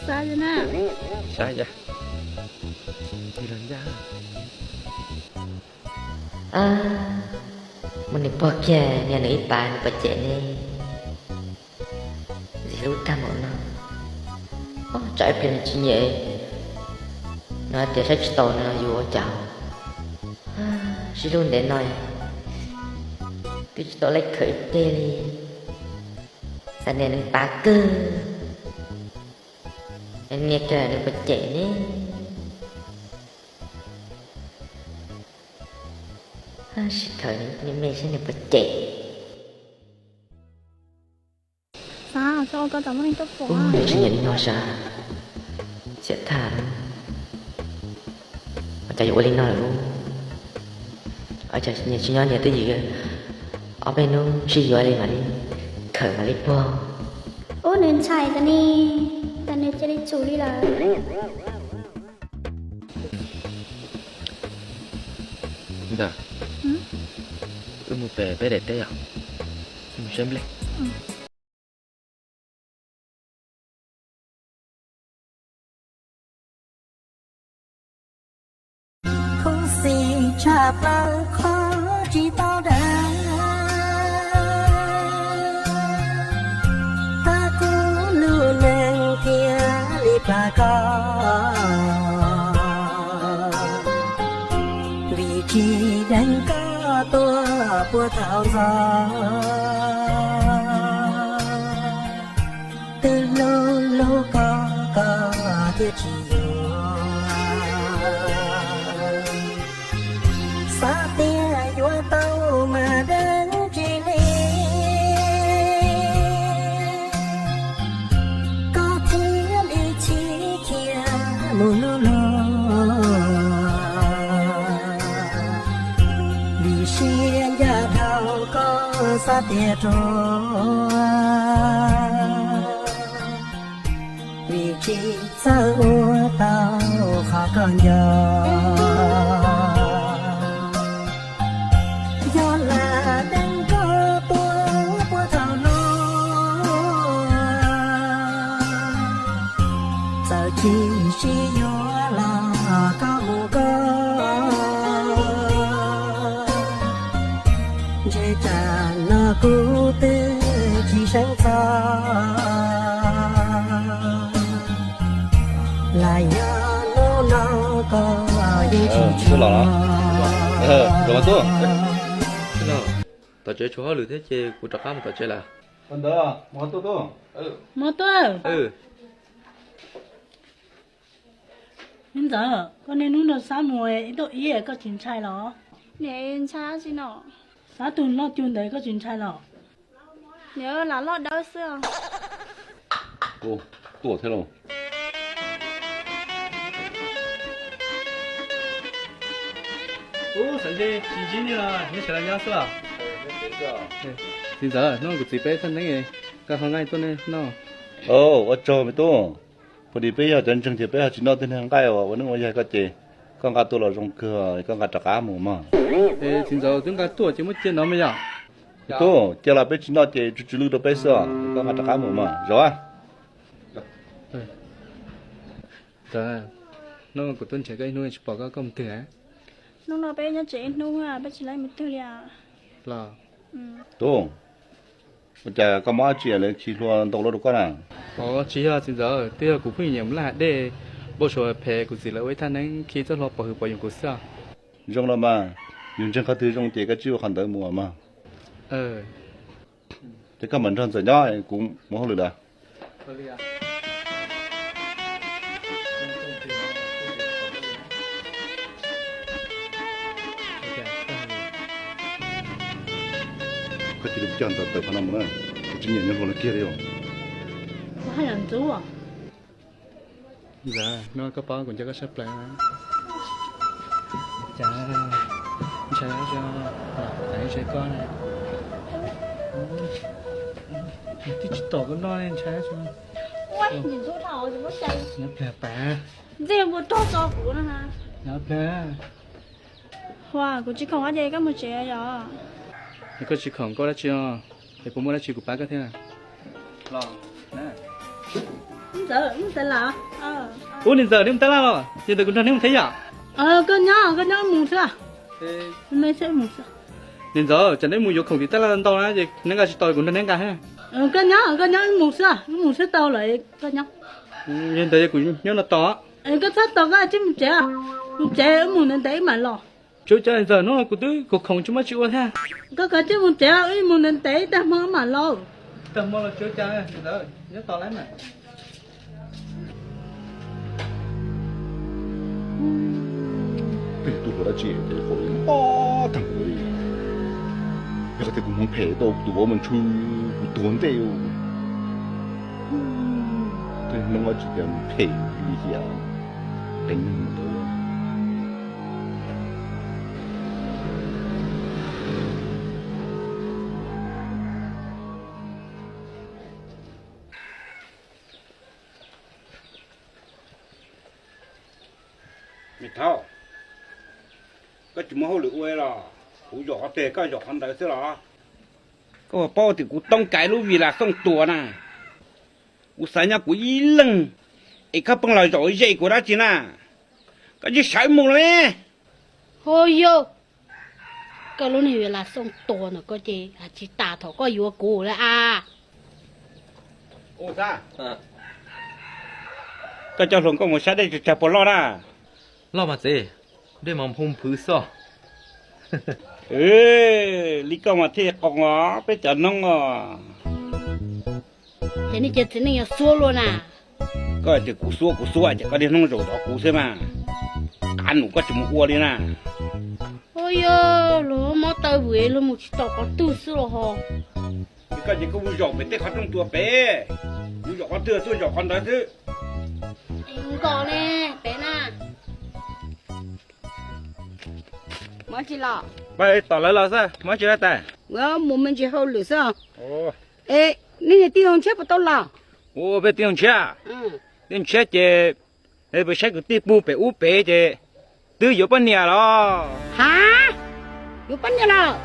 Sao vậy nè? Sao vậy? Đi lên ra. Mình bỏ kia nhà nữ bạn bật chạy này gì lúc ta một nó trái bên chỉ nhẹ nó để sách tàu nó dù ở chào chỉ luôn để nói cái tàu lấy khởi tê đi sao nên nó ta cơ anh nghe kể nó bật chạy này chỉ thời nhưng mình sẽ được bật chạy Sao con tao muốn đi tốt phố à? mình sẽ nhận nó ra sẽ thả mà chạy vô lên nó luôn ở chạy nhà chỉ nhớ tới gì kìa ở bên nó chỉ vô lên mà đi khởi mà đi qua Ô nên chạy ta này chơi đi chủ đi là Dạ. Một bé đẹp đấy à? Mình xem lên. Không gì chả bao khó chỉ tao đã ta cứ lưu nàng thia đi bà con vì chỉ đang có tôi của thảo gió từ lâu lâu có thiết chỉ xa tia vua tàu mà đến chỉ đi có thiên ý chí kia mù lô lô vì xuyên gia thao có xa tia trôi vì chỉ sao tao khó còn giờ do là đang có tôi của thảo lúa giờ chỉ do là có một chế trả nó cố tư chỉ sáng là do nó có những chỉ Tôi lọ rồi mà tôi. Thế nào? Tao chơi chúa lử thế chơi của trò cá mà tao chơi là. Con đó, món tôi. Mà tôi Bây giờ con nên uống được sáu mùa ít ý có chuyện sai đó. Nè cha gì nọ Sáu tuần nó tuần đấy có chuyện sai đó. Nhớ là lót đau xưa Ồ, tuổi thế rồi. Ủa, sao thế? Chị đi là như thế là nhau sao? Xin chào, nó cũng chỉ bé thân đấy, cái hàng ngày tôi này nó. Ồ, ở chỗ mấy tôi. Bởi vì bây giờ chân chân thì bây giờ chỉ nói tên hàng cái à, vẫn ngồi dậy cái gì. Con cá tôi là trong cửa, con cá trà mù mà. Ê, xin chào, chúng ta tuổi chỉ mới chơi nó mới nhở? Tôi, chỉ là bây chỉ nói thì chú lưu được bây giờ, con cá trà mù mà, rồi à? Dạ, nó của tôi chạy cái nuôi bỏ cái công ty á. Lúc nào bé nhớ chị nung à bé chỉ lấy một thứ liền Là. Tôi. Bây giờ có mấy chuyện là chỉ luôn đầu được con à? Chỉ là xin chào, tiêu của phi nhiệm là để bố số phe của gì là với thanh ấy khi cho nó bảo dụng của sao? Dùng là mà, dùng chân cái thứ dùng thì cái chiêu hành tới mùa mà. Thế các mình thân rồi nhá, cũng muốn được à? Cái gì được chọn từ phần năm nữa, chỉ nhận những con kia đi không? Có hai lần chú à? Dạ, nó có bao còn cho cái sắp lại. Chà, chà cho thấy sẽ con này. Tí chỉ tổ con nó lên chà cho. Ôi, nhìn số thầu thì mất chạy Nhấp là bà. Riêng một tốt cho của nó hả? Nhấp là. Wow, của chị không có gì các một trẻ rồi Thì có chỉ không có đã chưa? Thì cũng muốn đã chỉ của bác cái thế nào? Lo, nè. Mình sợ là. Ủa nên giờ đêm ta la rồi, giờ tôi cũng đang không thấy à? Cái nhá mù sao? Mình sẽ mù sao? Nên giờ chẳng đấy mua vô không thì ta la tao á, vậy nên cái tôi cũng đang nghe ha. Cái nhá mù sao tao lại cái nhá. Nên giờ cũng nhớ là to. Cái sát tao cái chứ mình trẻ mù nên đấy mà lo. Chú cha giờ nó cũng tới cuộc không chúng mà chịu ha. Cái chứ mình trẻ ấy mù nên đấy ta mà lo. Tầm mong là chú cha giờ nhớ to lắm mà. 배 또 뭐라 지 거기 빠 당거리 내가 대고 뭐 배도 또 오면 주 돈대요 또 뭔가 지금 배 이야 뱅는 거 mày thao cái chúng mà hậu lực quê là cú giọt tê cái giọt hắn đấy thế là có bao thì cú tông cái lúc vì là xong tua nè cú sai nhá cú ý lưng ấy các bằng lời giỏi dậy của đã chỉ nè cái gì sai mù đấy Hôi yo. Cái lúc này là xong tổ nó có gì, chỉ tả thọ có yếu cổ là ô sao cái cho luôn có một sai đây chả bỏ lo ra lo mà gì để mà hùng phứ so lý công mà thiệt còn ngó bây giờ nó ngó Thế này chỉ này xua luôn à. có thì cú xua chỉ có đi nông rồi đó cú xem mà ăn cũng có chủng mua đi nè Ôi yo, lúa mót tao vừa luôn một tàu có tu sửa hò. cái gì cũng giọt về tết khăn trong tua bé giọt con tưa tôi giọt con đó chứ Em có nè, bé nè. Mà chỉ là bây tỏ lại là sao mới chưa ta một mình chỉ hậu lửa sao? ồ Ê, nên tiêu không chết vào tao là. ồ bây tiền cha tiền cha chị bây bây sẽ cứ tiếp bu bé u bé chị tư yếu bao nhiêu đó Hả? Vô bắn nhà nào?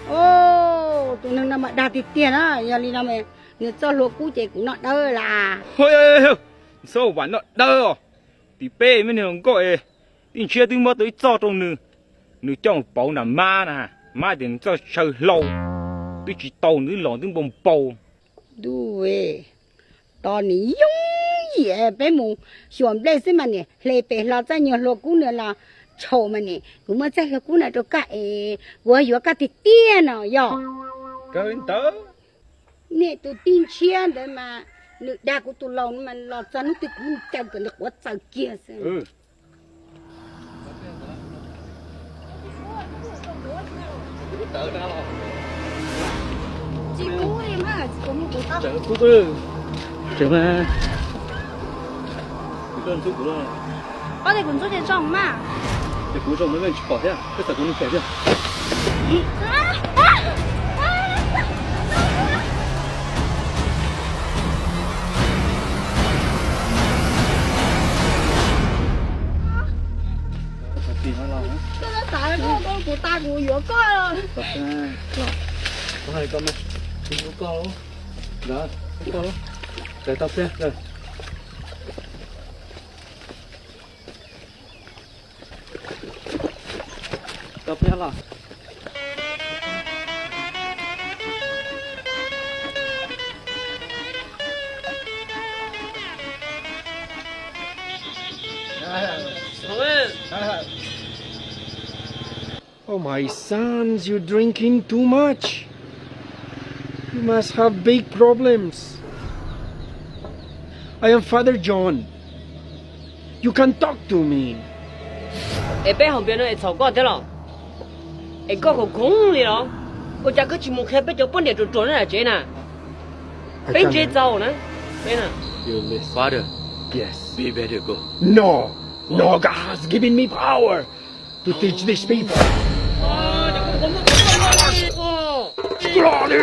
Ô, tụi nó mà đạt được tiền á, giờ đi nào mày, người cho lúa cũ chạy cũng nọ đỡ là. ôi sao bạn nó đơ thì bé mới được gọi tiền cha tư mất tới cho trong nữ trong bảo là ma nè ma tiền cho chơi lâu tôi chỉ tàu nữ lòn tiếng bông bầu Đuôi, tao ní giống gì bé mù, xuồng đây xem mà nè, lấy bé là ra nhiều lúa cũ nữa là chầu mà nè, cũng mà chắc là cũ này cho cả, vừa vừa cả thì tiền nào giờ. cái tớ Nè tụi tin chia đấy mà, nữ đa của tụi lòng mà lọt ra nó thì cũng kêu cái nước quá trời kia xem. Chị cũ em á, chị có một cái tóc. Chở cú cơ, chở mà. Cái con cú rồi. Có thể cũng giúp tiền chồng mà. Để cú rồi mấy mình bỏ thế à? Cái sợ cú nó phải chưa? Cái nó tại con của ta của vừa có rồi. Có hai con này, không có con đâu. Đó, không con đâu. Để tao xem, rồi. Tao xem là. Oh, my sons, you're drinking too much. You must have big problems. I am Father John. You can talk to me. Ê bé hồng biến nó chào qua thế nào? Ê có cũng đi đó. Cô cha cứ chỉ một khi bé cho bốn để trốn là chế nè. Bé chế giàu nè. Bé nè. You listen. Father Yes. be better go No. No, God has given me power to teach these people. Bloody.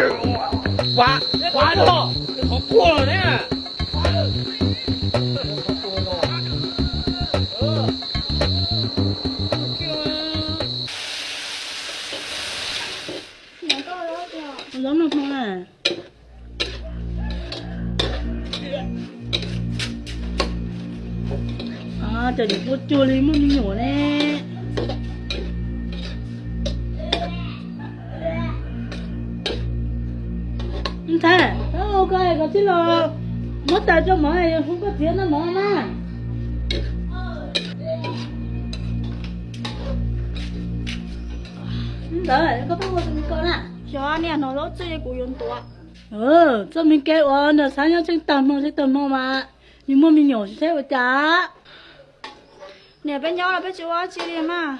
Quá rồi. Không cua rồi nè. Giống được không à? À, chờ đi bút chua lên mình nhổ nè. Anh thấy, ok, có chứ là mất tài cho mày, không có tiền nó mở mà. Đấy, có bao giờ mình có nè. cho nè nó lót chơi của yon tua Cho mình kêu nó sáng nhau trên tầm mà. Nhưng mà mình nhổ sẽ theo trả. nè bên nhau là bên chỗ chị đi mà